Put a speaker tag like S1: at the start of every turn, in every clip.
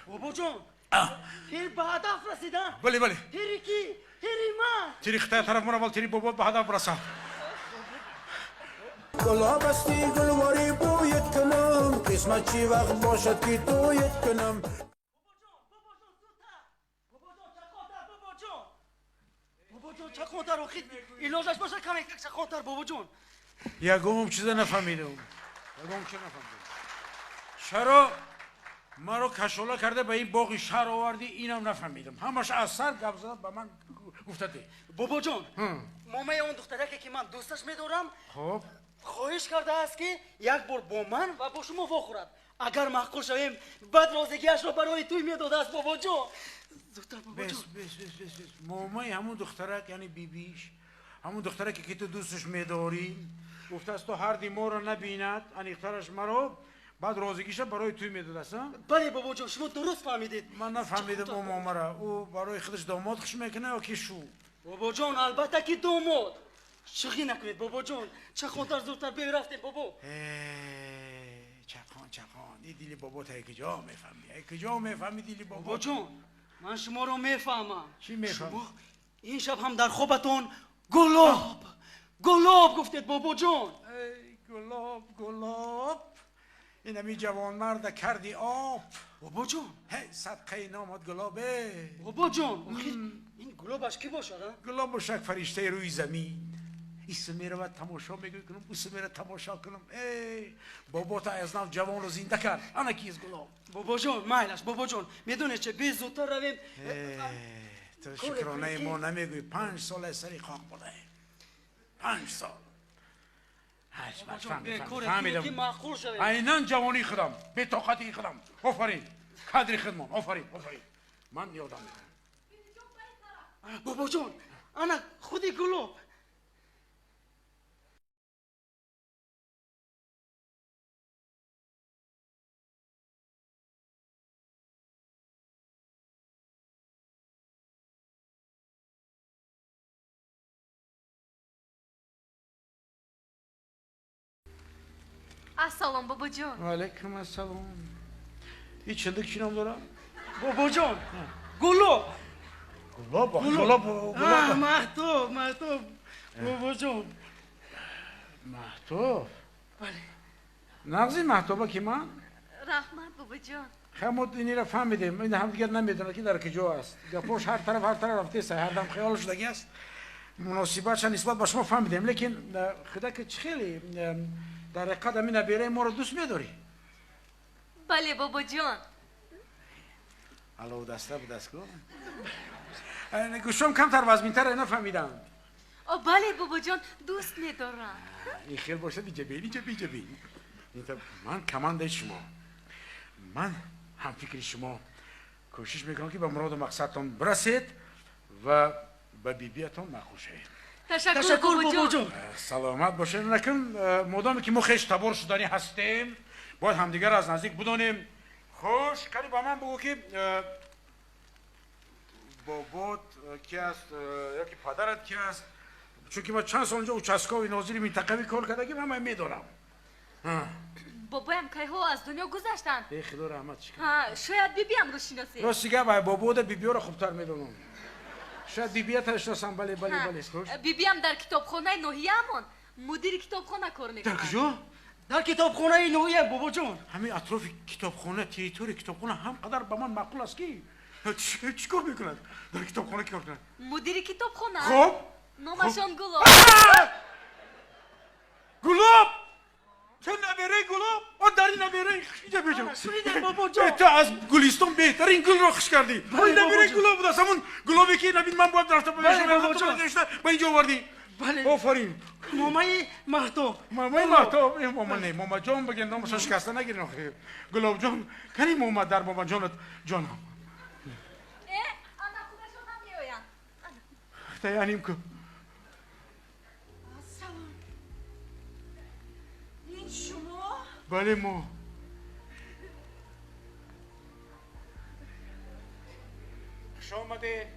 S1: بابا جان تیر به هدف رسیدن.
S2: بله بله.
S1: تیری کی؟ تیری من.
S2: تیری خطای طرف منو تیری بابا به هدف برسان.
S3: گلاب استی گلواری بویت کنم قسمت چی وقت باشد که تویت کنم.
S1: بابا جان چخونتر آخید ایلاجش باشه کمی چخونتر بابا جان.
S2: یکم چیز نفهمیدم. یکم چه نفهمیدم. چرا مرا کشوله کرده به این باغ شهر آوردی اینم نفهمیدم. همش از سر گپ زدن به من گفته.
S1: بابا جان مامای اون دختره که من دوستش میدارم
S2: خب
S1: خواهش کرده است که یک بار با من و با شما واخورد. اگر معقول شویم بعد رازگیش رو برای توی میداده است بابا جان. زودتر بابا جان.
S2: بس مامای همون دختره یعنی بیبیش همون دختره که تو دوستش میداری گفته است تو هر دی ما رو نبیند انیخترش مرا بعد رازگیش برای توی میداده است.
S1: بله بابا جان شما درست فهمیدید.
S2: من نفهمیدم اون ماما را او برای خودش داماد خوش میکنه یا که شو؟
S1: بابا جان البته که داماد. شوخی نکنید بابا جان چخونتر زودتر بیا رفتیم بابا.
S2: چخان این دیلی بابا تا کجا میفهمی؟ کجا میفهمی دیلی
S1: بابا جان من شما رو میفهمم.
S2: چی میفهمی؟
S1: شما این شب هم در خوابتون گلاب گفتید بابا جان.
S2: ای گلاب این همی جوان مرد کردی آب.
S1: بابا جان
S2: هی صدقه نامد گلابه.
S1: بابا جان این گلابش کی باشه؟
S2: گلاب باشک فرشته روی زمین. ایسه میره و تماشا میکنم اوسه میره تماشا کنم. ای بابا تا از نو جوان رو زنده کرد انا کیز گلاب.
S1: بابا جان مایلش بابا جان میدونی چه بی زودتر رویم.
S2: تو شکرانه ما نمیگوی 5 سال سری خاک بوده. 5 سال
S1: فهمیدم معقول شویم.
S2: اینان جوانی خودم به طاقتی خودم. آفرین قدری خودمان. آفرین من یادم میاد.
S1: بابا جان انا خودی گلاب.
S4: السلام بابا جان.
S2: علیکم السلام. این چندک چی نام دارم؟
S1: بابا جان گلاب. مهتاب بابا جان.
S2: مهتاب؟
S1: بله.
S2: نغزی مهتابه که من؟
S4: رحمت بابا جان.
S2: خمود اینی را فهمیدیم. این هم دیگر نمیدونه که در کجا است. گپوش هر طرف رفته است. هر دم خیال شدگی است. مناسبتش نسبت به شما فهمیدیم. لیکن خدا که خیلی در حقیقت همین نبیره ما رو دوست میداری.
S4: بله بابا جان.
S2: الو دسته به دست کن. گوشم کمتر وزمینتر نفهمیدم.
S4: بله بابا جان دوست میدارم.
S2: این خیلی باشه دیگه بین. من کمانده شما. من هم فکر شما کوشش میکنم که به مراد و مقصدتون برسید و به بیبیتون معقول شید.
S4: تشکر بابا جان.
S2: سلامت باشید. نکن مدامی که ما خیش تبار شدنی هستیم باید همدیگر از نزدیک بدونیم. خوش کلی با من بگو که بابات کی است یا که پدرت کی است؟ چون که ما چند سال اونجا اوچسکاوی ناظری منطقوی کار کردگیم همه میدونم.
S4: بابایم که ها از دنیا گذشتن.
S2: به خدا رحمت شکر.
S4: شاید بیبیم رو شناسی.
S2: راستی که بابا و بیبی رو خوبتر میدونم. شاید بیبیت اشناسم. بله
S4: بیبیم در کتابخانه نوحیه‌مون مدیر کتابخانه کار میکنه.
S2: در کجا؟
S1: در کتابخانه نوحیه بابا جان.
S2: همین اطراف کتابخانه تریتوری کتابخانه هم قدر به من معقول است که چیکار میکند؟ در کتابخانه کار کنند؟
S4: مدیر کتابخانه.
S2: خب
S4: نامشان گلاب.
S2: گلاب تو نبیره گلاب آن در این نبیره خیجه بیجم.
S1: شنیدم بابا جان.
S2: تو از گلیستان بهترین گل رو خوش کردی. این نبیره گلاب بود است. همون گلابی که نبید من باید رفته به اینجا آوردی.
S1: بله
S2: آفرین.
S1: مامای مهتاب.
S2: ماما جان بگن نامش شکسته نگیرین آخه. گلاب جان کنی ماما در ماما جانت جانم.
S4: انا خودشون هم میاین.
S2: تیانیم که
S4: این شما؟
S2: بله ما. خوش آمده.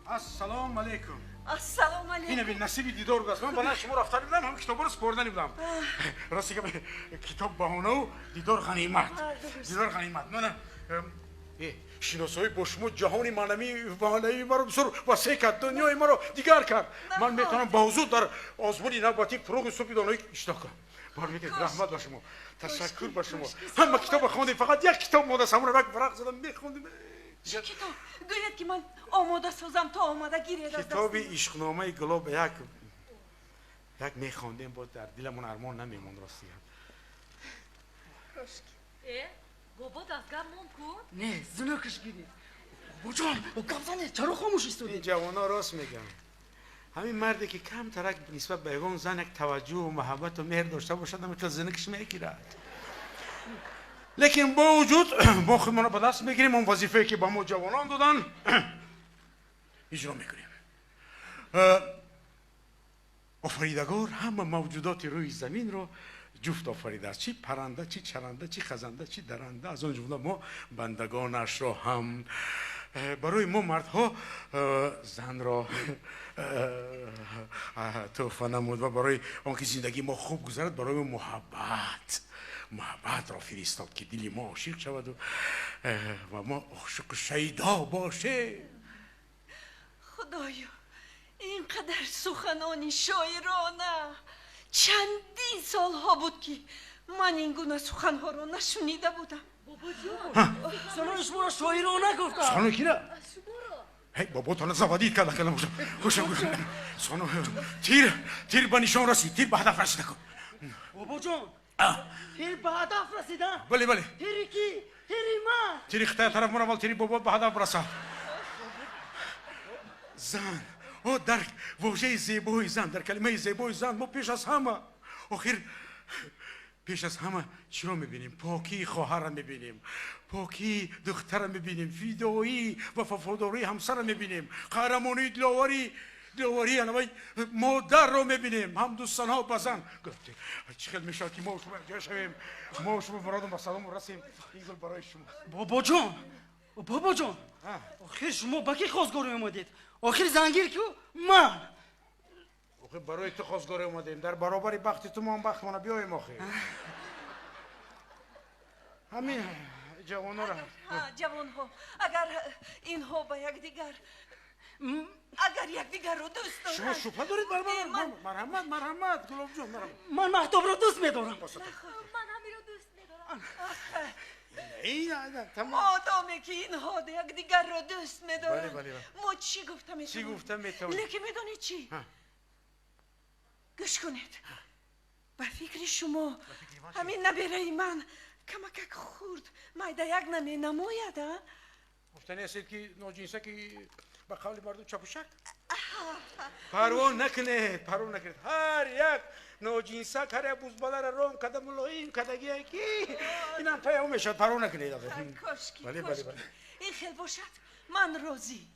S2: السلام علیکم.
S5: السلام
S2: اینه
S5: علیکم.
S2: به نصیب دیدار بود. من برای شما رفتن بودم، هم کتابا رو سپردن بودم. راستی که کتاب بهانه و دیدار غنیمت. دیدار غنیمت. من شناسایی با شما جهانی معنوی بهانه‌ای ما رو بسیار وسیع کرد، دنیای ما رو دیگر کرد. من میتونم با حضور در آزمون نوبتی پروگ صبح دانایی اشتراک کنم. بار میگه رحمت با شما، تشکر با شما. همه کتاب خوندیم، فقط یک کتاب مدرسمون رو ورق زدم میخوندیم.
S5: چه کتاب؟ گوید که من آماده سازم تا آماده گیرید از
S2: کتاب
S5: دستم.
S2: عشقنامه گلاب یک میخوندیم با در دلمون ارمان نمیموند راستی.
S4: بابا دستگاه مون کن
S1: نه زنکش گیری بابا جان گفتن چرا خاموش
S2: این
S1: استودی
S2: جوانا راست میگن. همین مردی که کم ترک نسبت به یگان زن یک توجه و محبت و مهر داشته باشد مثل زنکش میگیرد. لیکن با وجود ما خودمون به دست میگیریم، اون وظیفه که با ما جوانان دادن اجرا میکنیم. آفریدگار همه موجودات روی زمین رو جفت آفریده است، چی پرنده، چی چرنده، چی خزنده، چی درنده، از آن جمله ما بندگانش را هم. برای ما مردها زن را تحفه نمود و برای آنکه زندگی ما خوب گذرد برای ما محبت را فرستاد که دل ما عاشق شود و ما عاشق شیدا باشه.
S5: خدایا اینقدر سخنانی شاعرانه چندین سال ها بود که من این گونه سخنها را نشنیده بودم.
S4: بابا جون
S1: سنو شما را شاعرانه گفتم.
S2: سانو کی نه؟
S4: شما رو
S2: هی بابا تو زبادید کرد کلام گوشم سانو تیر به نشان رسید، تیر به هدف رسید کن.
S1: بابا جان تیر به هدف رسیدن.
S2: بله بله
S1: تیری کی؟ تیری من.
S2: تیر اختار طرف من اول تیر بابا به هدف رسید. زن او در واژه زیبای زن، در کلمه زیبای زن ما پیش از همه آخر پیش از همه چی رو میبینیم؟ پاکی خواهر رو میبینیم، پاکی دختر رو میبینیم، فدایی و وفاداری همسر رو میبینیم، قهرمانی دلاوری انوای مادر رو میبینیم، هم دوستان ها بزن. گفتی چه خیلی میشه که ما شما جا شویم، ما شما برادم با سلام رسیم. این گل برای شما.
S1: بابا جان آخر شما با کی خواستگاری اومدید؟ آخر زنگیر کو؟ من.
S2: آخه برای تو خواستگاری اومدیم، در برابر بخت تو ما هم بخت منو بیایم آخه. همین جوان را
S5: جوان ها اگر اینها با یکدیگر اگر یکدیگر رو دوست دارن
S2: شما شوفه دارید مرحمت گلاب جان مرحمت.
S1: من مهتاب رو دوست میدارم.
S4: من همین رو دوست میدارم.
S2: این تمام.
S5: آدمی که اینها یکدیگر رو دوست میدارن
S2: بله.
S5: ما چی گفتم
S2: چی گفتم میتونم؟
S5: لیکن میدونید چی؟ گوش کنید به فکر شما همین نبیره من کمک خورد مایده یک نمی نماید ها؟
S2: گفتنی هستید که ناجنسه که به قول مردم چپوشک پروا نکنید هر یک ناجنسه هر یک بوزباله را روم کده ملایم کدگی یکی این هم پیام میشد. پروا نکنید
S5: کاشکی
S2: بله.
S5: این خیل باشد من راضی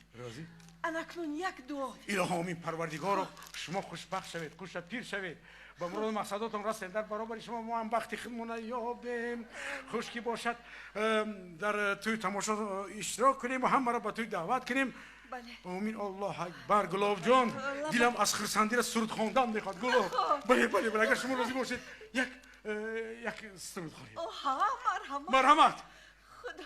S5: اناکنون یک دعا
S2: الهی آمین. پروردگارا شما خوشبخت شوید، خوش پیر شوید، با مراد مقصداتون رسید، در برابر شما ما هم بخت خودمون یابیم، خوشکی باشد در توی تماشا اشتراک کنیم و همه را به توی دعوت کنیم.
S5: بله
S2: آمین. الله اکبر. گلاب جان دلم از خرسندی را سرود خواندن میخواد. گلاب بله اگر شما راضی باشید یک سرود خوانید.
S5: آها
S2: مرحمت.
S5: خدا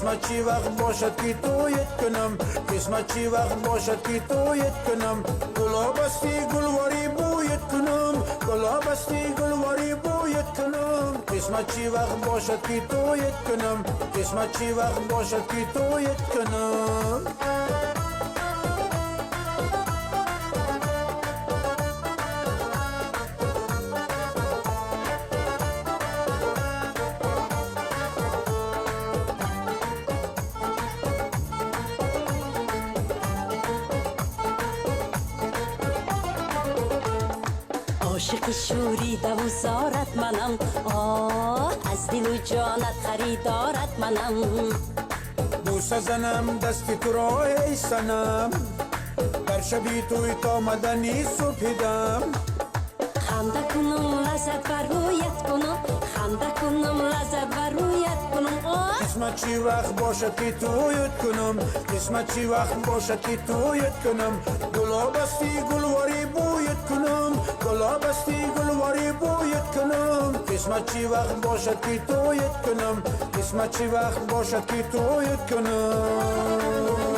S3: قسمت چی وقت باشد که تویت کنم، قسمت چی وقت باشد که تویت کنم. گلاب استی گلواری بویت کنم، گلاب استی گلواری بویت کنم. قسمت چی وقت باشد که تویت کنم، قسمت چی وقت باشد که تویت کنم.
S6: عاشق شوریده و زارت منم آه از دل و جانت خریدارت منم
S3: بوسه زنم دست تو را ای سنم در شبی توی تا مدنی صبح دم
S6: خنده کنم لذت بر رویت کنم خنده کنم لذت بر رویت کنم آه
S3: قسمت چی وقت باشد که تویت کنم قسمت چی وقت باشد که تویت کنم گلاب استی گلواری بویت کنم گلاب استی گلواری بویت کنم قسمت چی وقت باشد که تویت کنم قسمت چی وقت باشد که تویت کنم